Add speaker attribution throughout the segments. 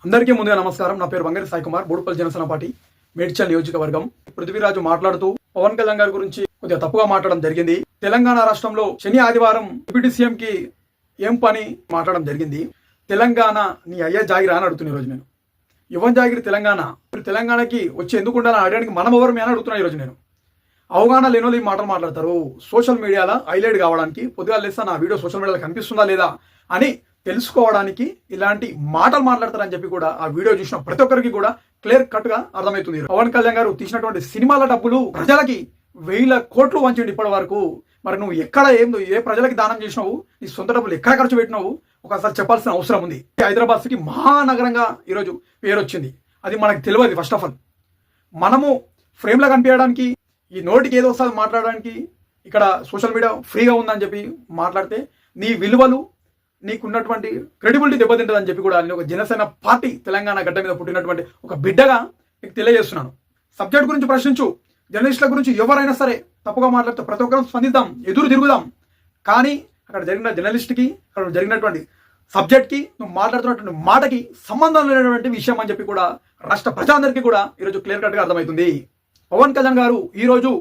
Speaker 1: అందరికీ ముందుగా నమస్కారం. నా పేరు వంగరి సాయి కుమార్, బోడుపల్లి జనసేన పార్టీ మేడ్చల్ నియోజకవర్గం. పృథ్వీరాజు మాట్లాడుతూ పవన్ కళ్యాణ్ గారి గురించి కొద్దిగా తప్పుగా మాట్లాడడం జరిగింది. తెలంగాణ రాష్ట్రంలో శని ఆదివారం డిప్యూటీ సీఎం కి ఏం పని మాట్లాడడం జరిగింది. తెలంగాణ నీ అయ్యా జాగిరా అని అడుగుతున్నా ఈరోజు నేను. యువన్ జాగిరి తెలంగాణకి వచ్చి ఎందుకు ఉండాలని అడగడానికి మనం ఎవరు అని అడుగుతున్నా ఈరోజు నేను. అవగాహన లేని వాళ్ళు ఈ మాటలు మాట్లాడతారు. సోషల్ మీడియాలో హైలైట్ కావడానికి పొద్దుగా లేస్తా నా వీడియో సోషల్ మీడియాలో కనిపిస్తుందా లేదా అని తెలుసుకోవడానికి ఇలాంటి మాటలు మాట్లాడతారని చెప్పి కూడా ఆ వీడియో చూసిన ప్రతి ఒక్కరికి కూడా క్లియర్ కట్ గా అర్థమవుతుంది. పవన్ కళ్యాణ్ గారు తీసినటువంటి సినిమాల డబ్బులు ప్రజలకి 1000 కోట్లు వంచండి ఇప్పటి వరకు. మరి నువ్వు ఎక్కడ ఏ ప్రజలకి దానం చేసినావు, నీ సొంత డబ్బులు ఎక్కడ ఖర్చు పెట్టినావు ఒకసారి చెప్పాల్సిన అవసరం ఉంది. హైదరాబాద్ సిటీ మహానగరంగా ఈరోజు పేరు వచ్చింది. అది మనకు తెలియదు. ఫస్ట్ ఆఫ్ ఆల్ మనము ఫ్రేమ్లో కనిపించడానికి, ఈ నోటికి ఏదో వస్తుంది మాట్లాడడానికి, ఇక్కడ సోషల్ మీడియా ఫ్రీగా ఉందని చెప్పి మాట్లాడితే నీ విలువలు, నీకున్నటువంటి క్రెడిబిలిటీ దెబ్బతింటుందని చెప్పి కూడా ఒక జనసేన పార్టీ తెలంగాణ గడ్డ మీద పుట్టినటువంటి ఒక బిడ్డగా నీకు తెలియజేస్తున్నాను. సబ్జెక్ట్ గురించి ప్రశ్నించు. జర్నలిస్టుల గురించి ఎవరైనా సరే తప్పుగా మాట్లాడితే ప్రతి ఒక్కరం స్పందిద్దాం, ఎదురు తిరుగుదాం. కానీ అక్కడ జరిగిన జర్నలిస్ట్కి, అక్కడ జరిగినటువంటి సబ్జెక్ట్కి, నువ్వు మాట్లాడుతున్నటువంటి మాటకి సంబంధం లేనటువంటి విషయం అని చెప్పి కూడా రాష్ట్ర ప్రజలందరికీ కూడా ఈరోజు క్లియర్ కట్గా అర్థమవుతుంది. పవన్ కళ్యాణ్ గారు ఈరోజు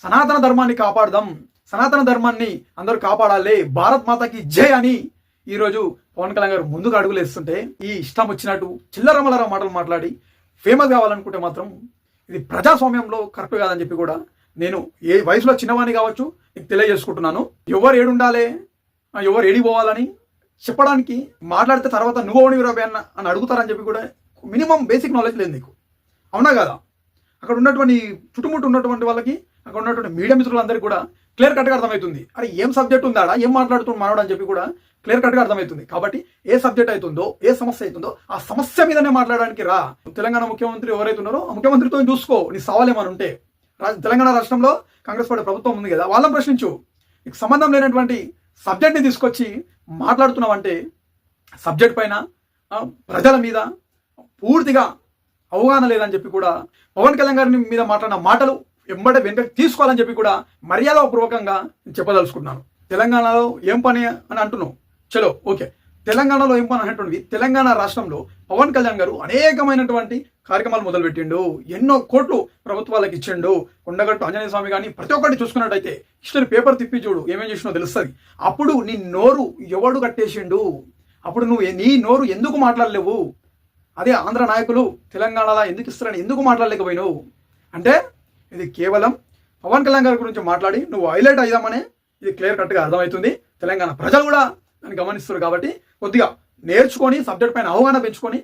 Speaker 1: సనాతన ధర్మాన్ని కాపాడదాం, సనాతన ధర్మాన్ని అందరూ కాపాడాలి, భారత్ మాతకి జై అని ఈరోజు పవన్ కళ్యాణ్ గారు ముందుకు అడుగులు వేస్తుంటే ఈ ఇష్టం వచ్చినట్టు చిల్లరమలర మాటలు మాట్లాడి ఫేమస్ కావాలనుకుంటే మాత్రం ఇది ప్రజాస్వామ్యంలో కరెక్ట్ కాదని చెప్పి కూడా నేను ఏ వయసులో చిన్నవాణి కావచ్చు నీకు తెలియజేసుకుంటున్నాను. ఎవరు ఏడుండాలి, ఎవరు ఏడి పోవాలని చెప్పడానికి మాట్లాడితే తర్వాత నువ్వు ఓడివిరాబే అని అడుగుతారని చెప్పి కూడా మినిమం బేసిక్ నాలెడ్జ్ లేదు నీకు. అవునా కదా? అక్కడ ఉన్నటువంటి చుట్టుముట్టు ఉన్నటువంటి వాళ్ళకి, అక్కడ ఉన్నటువంటి మీడియా మిత్రులందరికీ కూడా క్లియర్ కట్గా అర్థమవుతుంది. అరే ఏం సబ్జెక్ట్ ఉందాడా, ఏం మాట్లాడుతుంది మానవుడు అని చెప్పి కూడా క్లియర్ కట్గా అర్థమవుతుంది. కాబట్టి ఏ సబ్జెక్ట్ అవుతుందో, ఏ సమస్య అవుతుందో ఆ సమస్య మీదనే మాట్లాడడానికి రా. తెలంగాణ ముఖ్యమంత్రి ఎవరైతే ఉన్నారో ఆ ముఖ్యమంత్రితో చూసుకో, నీ సవాల్ ఏమైనా ఉంటే. తెలంగాణ రాష్ట్రంలో కాంగ్రెస్ పార్టీ ప్రభుత్వం ఉంది కదా, వాళ్ళని ప్రశ్నించు. నీకు సంబంధం లేనటువంటి సబ్జెక్ట్ని తీసుకొచ్చి మాట్లాడుతున్నావంటే సబ్జెక్ట్ పైన ప్రజల మీద పూర్తిగా అవగాహన లేదని చెప్పి కూడా పవన్ కళ్యాణ్ గారి మీద మాట్లాడిన మాటలు వెంబడే వెనక్కి తీసుకోవాలని చెప్పి కూడా మర్యాదపూర్వకంగా చెప్పదలుచుకున్నాను. తెలంగాణలో ఏం పని అని అంటున్నావు, చలో ఓకే. తెలంగాణలో ఏం పని అంటుండీ, తెలంగాణ రాష్ట్రంలో పవన్ కళ్యాణ్ గారు అనేకమైనటువంటి కార్యక్రమాలు మొదలుపెట్టిండు, ఎన్నో కోట్లు ప్రభుత్వాలకు ఇచ్చిండు. కొండగట్టు ఆంజనేయ స్వామి కానీ ప్రతి ఒక్కటి చూసుకున్నట్టయితే హిస్టరీ పేపర్ తిప్పి చూడు, ఏమేం చేసినో తెలుస్తుంది. అప్పుడు నీ నోరు ఎవడు కట్టేసిండు, అప్పుడు నువ్వు నీ నోరు ఎందుకు మాట్లాడలేవు? అదే ఆంధ్ర నాయకులు తెలంగాణలో ఎందుకు ఇస్తారని ఎందుకు మాట్లాడలేకపోయినావు అంటే ఇది కేవలం పవన్ కళ్యాణ్ గారి గురించి మాట్లాడి నువ్వు హైలైట్ అయ్యామనే ఇది క్లియర్ కట్గా అర్థమవుతుంది. తెలంగాణ ప్రజలు కూడా దాన్ని గమనిస్తారు. కాబట్టి కొద్దిగా నేర్చుకొని సబ్జెక్ట్ పైన అవగాహన పెంచుకొని